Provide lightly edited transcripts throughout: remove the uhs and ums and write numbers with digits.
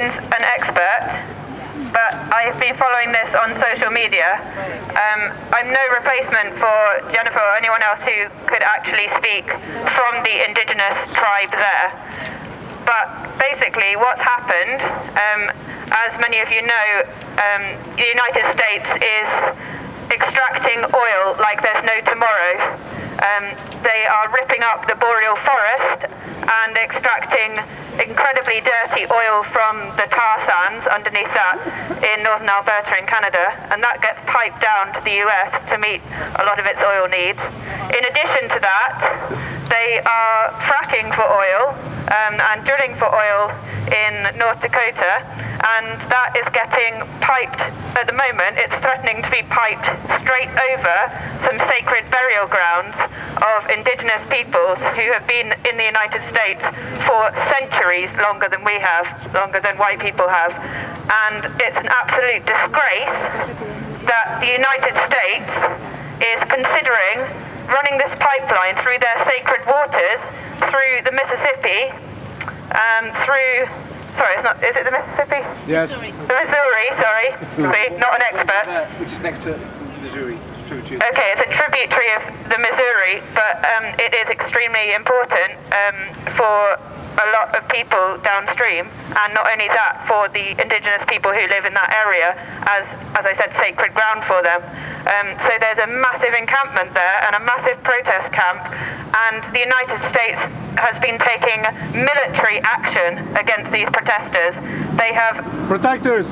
An expert, but I've been following this on social media. I'm no replacement for Jennifer or anyone else who could actually speak from the indigenous tribe there. But basically what's happened, as many of you know, the United States is extracting oil like there's no tomorrow. They are ripping up the boreal forest and extracting incredibly dirty oil from the tar sands underneath that in northern Alberta in Canada, and that gets piped down to the US to meet a lot of its oil needs. In addition to that, they are fracking for oil and drilling for oil in North Dakota, and that is getting piped at the moment. It's threatening to be piped straight over some sacred burial grounds of indigenous peoples who have been in the United States for centuries, longer than we have, longer than white people have. And it's an absolute disgrace that the United States is considering running this pipeline through their sacred waters, through the Mississippi, is it the Mississippi? Yes. The Missouri, sorry. Not an expert. Which is next to Missouri. Okay, it's a tributary of the Missouri, but it is extremely important for a lot of people downstream, and not only that, for the indigenous people who live in that area, as I said, sacred ground for them. So there's a massive encampment there and a massive protest camp, and the United States has been taking military action against these protesters. They have protectors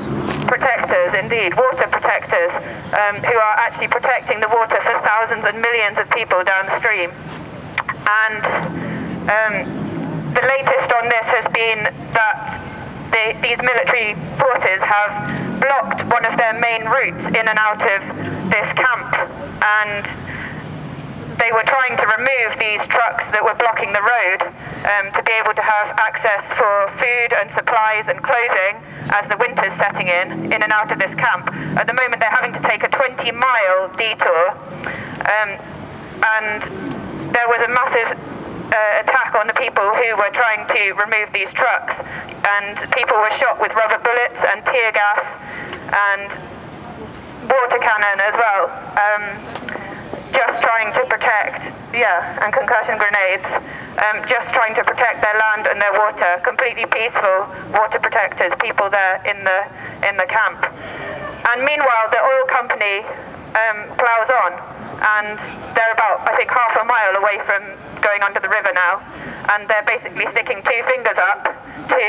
indeed, water protectors, who are actually protecting the water for thousands and millions of people downstream. And the latest on this has been that these military forces have blocked one of their main routes in and out of this camp, and they were trying to remove these trucks that were blocking the road to be able to have access for food and supplies and clothing as the winter's setting in and out of this camp. At the moment they're having to take a 20-mile detour, and there was a massive attack on the people who were trying to remove these trucks, and people were shot with rubber bullets and tear gas and water cannon as well, just trying to protect, and concussion grenades, just trying to protect their land and their water. Completely peaceful water protectors, people there in the camp. And meanwhile the oil company plows on, and they're about, I think, half a mile away from going under the river now, and they're basically sticking two fingers up to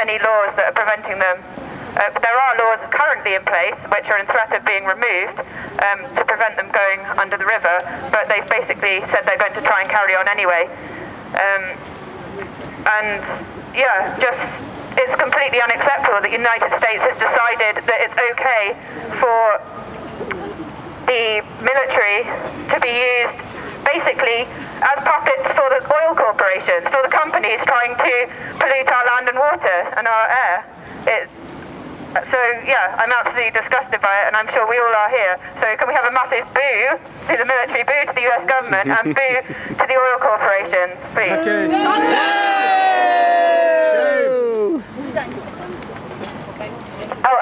any laws that are preventing them. There are laws currently in place which are in threat of being removed to prevent them going under the river, but they've basically said they're going to try and carry on anyway. It's completely unacceptable that the United States has decided that it's okay for the military to be used basically as puppets for the oil corporations, for the companies trying to pollute our land and water and our air. I'm absolutely disgusted by it, and I'm sure we all are here. So can we have a massive boo to the military, boo to the US government, and boo to the oil corporations, please? Okay.